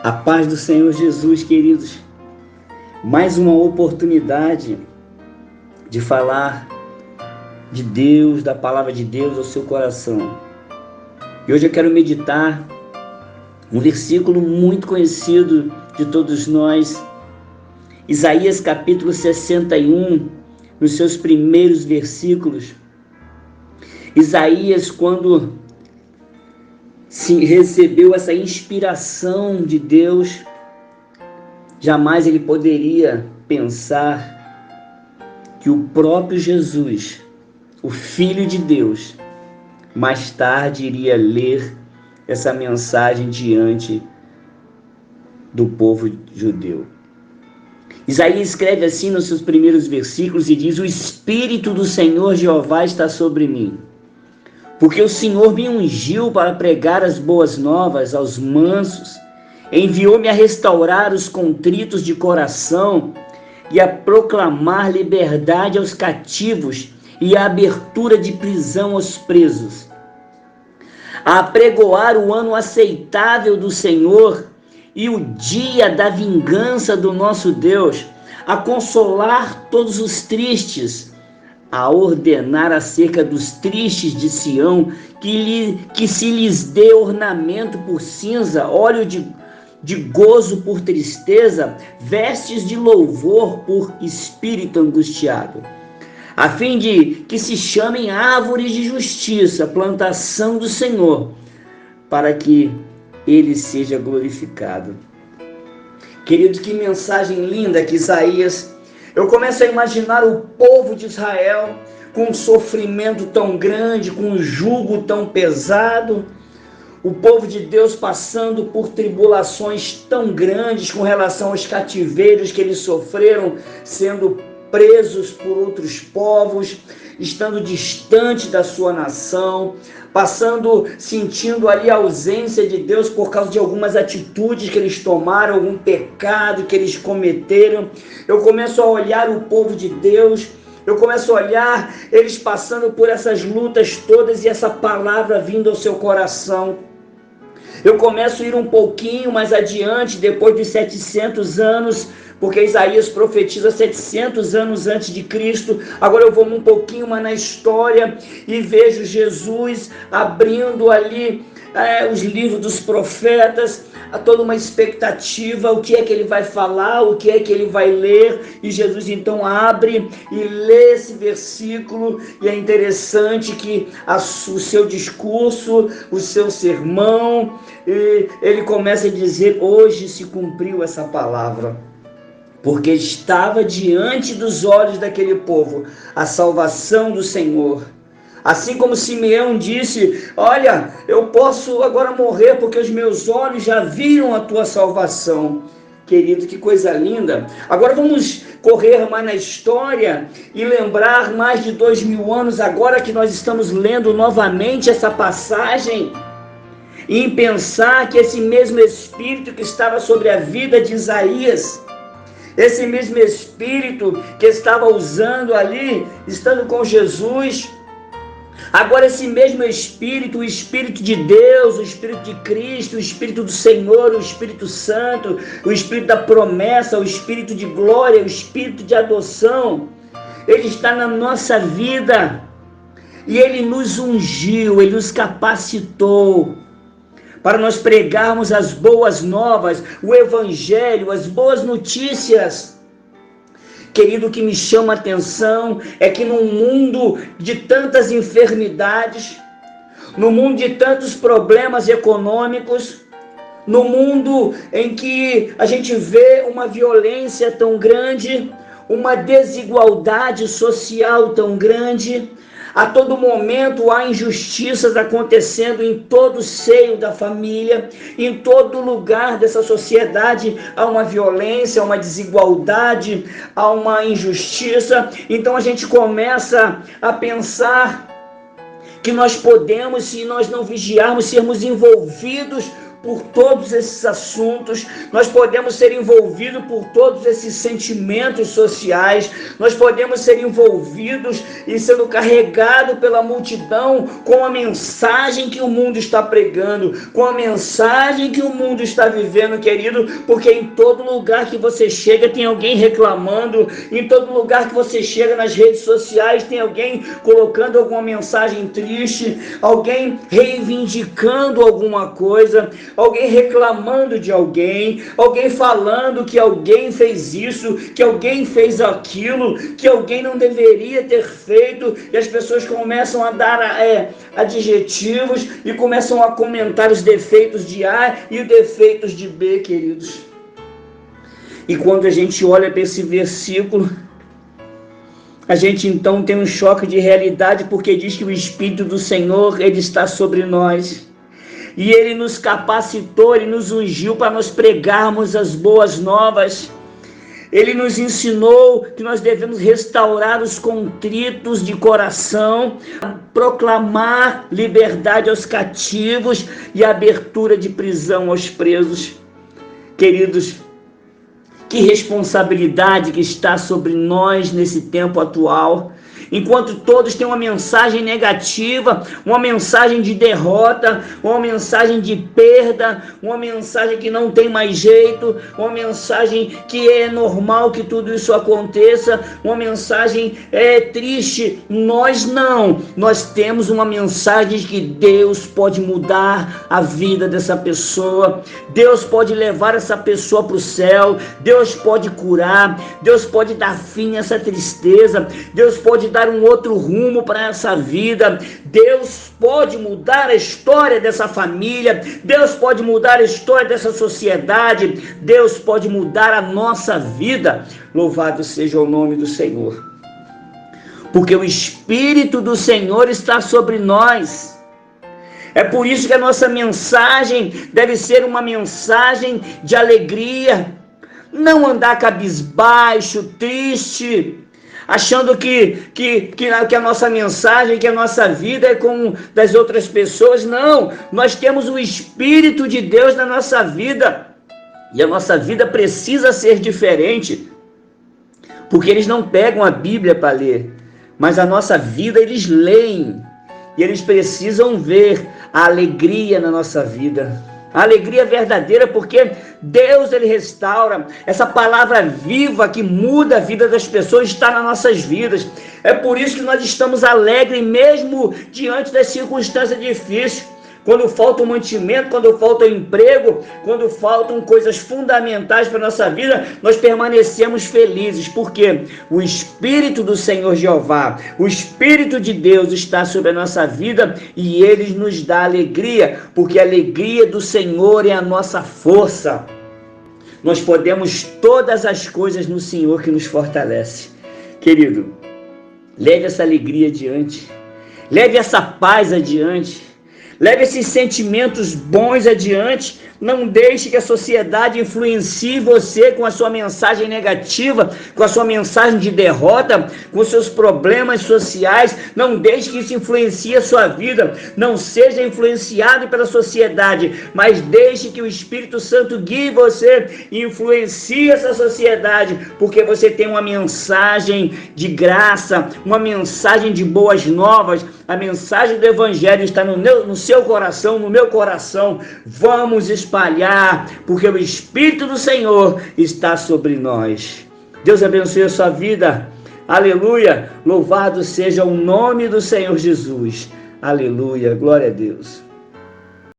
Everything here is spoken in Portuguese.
A paz do Senhor Jesus, queridos. Mais uma oportunidade de falar de Deus, da palavra de Deus ao seu coração. E hoje eu quero meditar um versículo muito conhecido de todos nós, Isaías capítulo 61, nos seus primeiros versículos. Isaías, quando recebeu essa inspiração de Deus, jamais ele poderia pensar que o próprio Jesus, o Filho de Deus, mais tarde iria ler essa mensagem diante do povo judeu. Isaías escreve assim nos seus primeiros versículos e diz: "O Espírito do Senhor Jeová está sobre mim, porque o Senhor me ungiu para pregar as boas novas aos mansos, enviou-me a restaurar os contritos de coração e a proclamar liberdade aos cativos e a abertura de prisão aos presos, a apregoar o ano aceitável do Senhor e o dia da vingança do nosso Deus, a consolar todos os tristes, a ordenar acerca dos tristes de Sião, que se lhes dê ornamento por cinza, óleo de gozo por tristeza, vestes de louvor por espírito angustiado, a fim de que se chamem árvores de justiça, plantação do Senhor, para que ele seja glorificado." Querido, que mensagem linda que Isaías. Eu começo a imaginar o povo de Israel com um sofrimento tão grande, com um jugo tão pesado, o povo de Deus passando por tribulações tão grandes com relação aos cativeiros que eles sofreram, sendo presos por outros povos, estando distante da sua nação, sentindo ali a ausência de Deus por causa de algumas atitudes que eles tomaram, algum pecado que eles cometeram. Eu começo a olhar o povo de Deus, eu começo a olhar eles passando por essas lutas todas e essa palavra vindo ao seu coração. Eu começo a ir um pouquinho mais adiante, depois de 700 anos, porque Isaías profetiza 700 anos antes de Cristo. Agora eu vou um pouquinho mais na história e vejo Jesus abrindo ali os livros dos profetas, há toda uma expectativa, o que é que ele vai falar, o que é que ele vai ler, e Jesus então abre e lê esse versículo, e é interessante que o seu discurso, o seu sermão, ele começa a dizer: hoje se cumpriu essa palavra, porque estava diante dos olhos daquele povo a salvação do Senhor. Assim como Simeão disse: olha, eu posso agora morrer porque os meus olhos já viram a tua salvação. Querido, que coisa linda. Agora vamos correr mais na história e lembrar mais de 2000 anos, agora que nós estamos lendo novamente essa passagem, e em pensar que esse mesmo Espírito que estava sobre a vida de Isaías, esse mesmo Espírito que estava usando ali, estando com Jesus, agora esse mesmo Espírito, o Espírito de Deus, o Espírito de Cristo, o Espírito do Senhor, o Espírito Santo, o Espírito da promessa, o Espírito de glória, o Espírito de adoção, ele está na nossa vida e ele nos ungiu, ele nos capacitou para nós pregarmos as boas novas, o Evangelho, as boas notícias. Querido, o que me chama a atenção é que num mundo de tantas enfermidades, no mundo de tantos problemas econômicos, no mundo em que a gente vê uma violência tão grande, uma desigualdade social tão grande, a todo momento há injustiças acontecendo em todo o seio da família, em todo lugar dessa sociedade há uma violência, há uma desigualdade, há uma injustiça. Então a gente começa a pensar que nós podemos, se nós não vigiarmos, sermos envolvidos por todos esses assuntos, nós podemos ser envolvidos por todos esses sentimentos sociais, nós podemos ser envolvidos e sendo carregados pela multidão com a mensagem que o mundo está pregando, com a mensagem que o mundo está vivendo, querido, porque em todo lugar que você chega tem alguém reclamando, em todo lugar que você chega nas redes sociais tem alguém colocando alguma mensagem triste, alguém reivindicando alguma coisa, alguém reclamando de alguém, alguém falando que alguém fez isso, que alguém fez aquilo, que alguém não deveria ter feito, e as pessoas começam a dar adjetivos e começam a comentar os defeitos de A e os defeitos de B, queridos. E quando a gente olha para esse versículo, a gente então tem um choque de realidade, porque diz que o Espírito do Senhor, ele está sobre nós. E ele nos capacitou, ele nos ungiu para nós pregarmos as boas novas. Ele nos ensinou que nós devemos restaurar os contritos de coração, proclamar liberdade aos cativos e abertura de prisão aos presos. Queridos, que responsabilidade que está sobre nós nesse tempo atual. Enquanto todos têm uma mensagem negativa, uma mensagem de derrota, uma mensagem de perda, uma mensagem que não tem mais jeito, uma mensagem que é normal que tudo isso aconteça, uma mensagem triste. Nós não, nós temos uma mensagem de que Deus pode mudar a vida dessa pessoa, Deus pode levar essa pessoa para o céu, Deus pode curar, Deus pode dar fim a essa tristeza, Deus pode dar um outro rumo para essa vida, Deus pode mudar a história dessa família, Deus pode mudar a história dessa sociedade, Deus pode mudar a nossa vida. Louvado seja o nome do Senhor, porque o Espírito do Senhor está sobre nós. É por isso que a nossa mensagem deve ser uma mensagem de alegria, não andar cabisbaixo, triste, achando que a nossa mensagem, que a nossa vida é como das outras pessoas. Não, nós temos o Espírito de Deus na nossa vida, e a nossa vida precisa ser diferente, porque eles não pegam a Bíblia para ler, mas a nossa vida eles leem, e eles precisam ver a alegria na nossa vida. A alegria verdadeira, porque Deus, ele restaura. Essa palavra viva que muda a vida das pessoas está nas nossas vidas. É por isso que nós estamos alegres mesmo diante das circunstâncias difíceis. Quando falta um mantimento, quando falta um emprego, quando faltam coisas fundamentais para a nossa vida, nós permanecemos felizes, porque o Espírito do Senhor Jeová, o Espírito de Deus está sobre a nossa vida e ele nos dá alegria, porque a alegria do Senhor é a nossa força. Nós podemos todas as coisas no Senhor que nos fortalece. Querido, leve essa alegria adiante, leve essa paz adiante, leve esses sentimentos bons adiante. Não deixe que a sociedade influencie você com a sua mensagem negativa, com a sua mensagem de derrota, com os seus problemas sociais. Não deixe que isso influencie a sua vida. Não seja influenciado pela sociedade, mas deixe que o Espírito Santo guie você e influencie essa sociedade, porque você tem uma mensagem de graça, uma mensagem de boas novas. A mensagem do Evangelho está no seu coração, no meu coração. Vamos espalhar, porque o Espírito do Senhor está sobre nós. Deus abençoe a sua vida. Aleluia. Louvado seja o nome do Senhor Jesus. Aleluia. Glória a Deus.